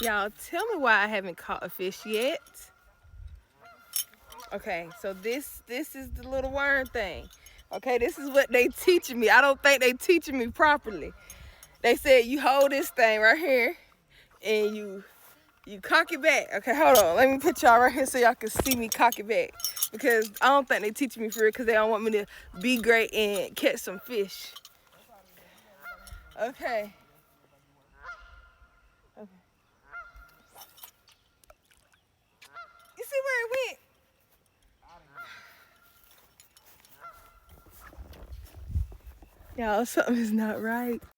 Y'all, tell me why I haven't caught a fish yet. Okay, so this is the little worm thing. Okay, this is what they teaching me. I don't think they teaching me properly. They said you hold this thing right here and you cock it back. Okay, hold on. Let me put y'all right here so y'all can see me cock it back. Because I don't think they teaching me for it because they don't want me to be great and catch some fish. Okay. Okay. You see where it went? Y'all, something is not right.